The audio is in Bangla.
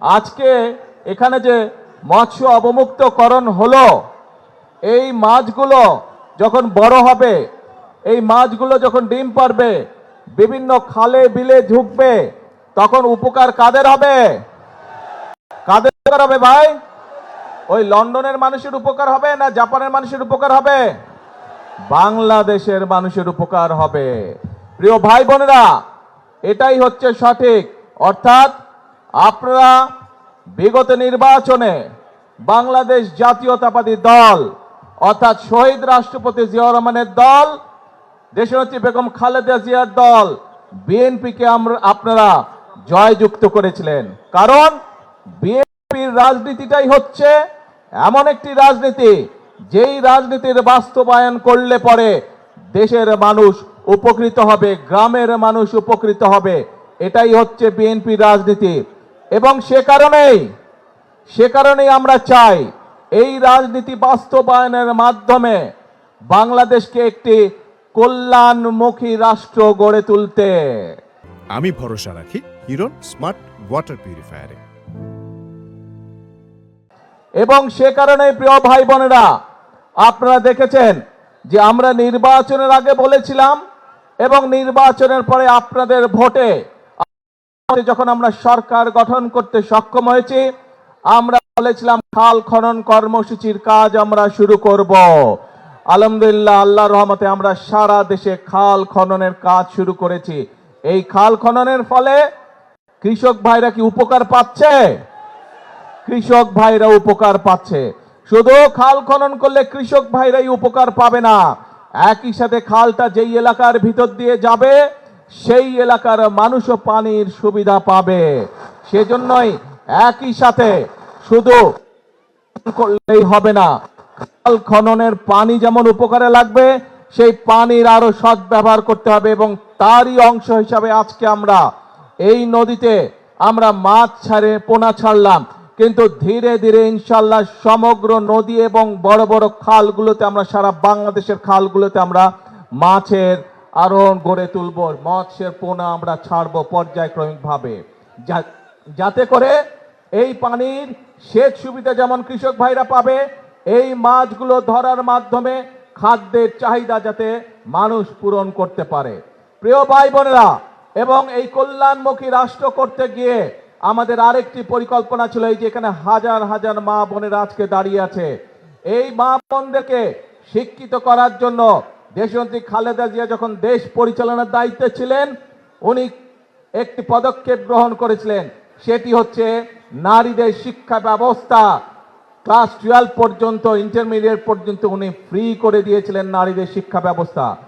আজকে এখানে যে মৎস্য অবমুক্তকরণ হলো, এই মাছগুলো যখন বড় হবে, এই মাছগুলো যখন ডিম পারবে, বিভিন্ন খালে বিলে ঢুকবে, তখন উপকার কাদের হবে? কাদের উপকার হবে ভাই? ওই লন্ডনের মানুষের উপকার হবে না জাপানের মানুষের উপকার হবে? বাংলাদেশের মানুষের উপকার হবে। প্রিয় ভাই বোনেরা, এটাই হচ্ছে সঠিক। অর্থাৎ আপনারা বিগত নির্বাচনে বাংলাদেশ জাতীয়তাবাদী দল অর্থাৎ শহীদ রাষ্ট্রপতি জিয়াউর রহমানের দল, দেশনেত্রী বেগম খালেদা জিয়ার দল বিএনপিকে আপনারা জয়যুক্ত করেছিলেন। কারণ বিএনপির রাজনীতিটাই হচ্ছে এমন একটি রাজনীতি, যেই রাজনীতির বাস্তবায়ন করলে পরে দেশের মানুষ উপকৃত হবে, গ্রামের মানুষ উপকৃত হবে। এটাই হচ্ছে বিএনপির রাজনীতি। এবং সে কারণেই আমরা চাই এই রাজনীতি বাস্তবায়নের মাধ্যমে বাংলাদেশকে একটি কল্যাণমুখী রাষ্ট্র গড়ে তুলতে। আমি ভরসা রাখি হিরন স্মার্ট ওয়াটার পিউরিফায়ারে। এবং সে কারণে প্রিয় ভাই বোনেরা, আপনারা দেখেছেন যে আমরা নির্বাচনের আগে বলেছিলাম এবং নির্বাচনের পরে আপনাদের ভোটে যখন আমরা সরকার গঠন করতে সক্ষম হয়েছি, আমরা বলেছিলাম খাল খনন কর্মসূচির কাজ আমরা শুরু করব। আলহামদুলিল্লাহ, আল্লাহর রহমতে আমরা সারা দেশে খাল খননের কাজ শুরু করেছি। এই খাল খননের ফলে কৃষক ভাইরা কি উপকার পাচ্ছে? কৃষক ভাইরা উপকার পাচ্ছে। শুধু খাল খনন করলে কৃষক ভাইরাই উপকার পাবে না, একই সাথে খালটা যেই এলাকার ভিতর দিয়ে যাবে সেই এলাকার মানুষও পানির সুবিধা পাবে। সেজন্যই একই সাথে শুধু করলেই হবে না, খাল খননের পানি যেমন উপকারে লাগবে, সেই পানির আরো সৎ ব্যবহার করতে হবে। এবং তারই অংশ হিসাবে আজকে আমরা এই নদীতে আমরা মাছ ছাড়ে পোনা ছাড়লাম, কিন্তু ধীরে ধীরে ইনশাল্লাহ সমগ্র নদী এবং বড় বড় খালগুলোতে আমরা সারা বাংলাদেশের খালগুলোতে আমরা মাছের আরোহণ গড়ে তুলব, মৎস্যের পোনা আমরা ছাড়বো পর্যায়ক্রমিক ভাবে, যাতে করে এই পানির সেচ সুবিধা যেমন কৃষক ভাইরা পাবে, এই মাছগুলো ধরার মাধ্যমে খাদ্যের চাহিদা যাতে মানুষ পূরণ করতে পারে। প্রিয় ভাই বোনেরা, এবং এই কল্যাণমুখী রাষ্ট্র করতে গিয়ে আমাদের আরেকটি পরিকল্পনা ছিল, এই যে এখানে হাজার হাজার মা বোনেরা আজকে দাঁড়িয়ে আছে, এই মা বোনদেরকে শিক্ষিত করার জন্য দেশনেত্রী খালেদা জিয়া যখন দেশ পরিচালনার দায়িত্বে ছিলেন, উনি একটি পদক্ষেপ গ্রহণ করেছিলেন। সেটি হচ্ছে নারীদের শিক্ষা ব্যবস্থা ক্লাস 12 পর্যন্ত, ইন্টারমিডিয়েট পর্যন্ত উনি ফ্রি করে দিয়েছিলেন নারীদের শিক্ষা ব্যবস্থা।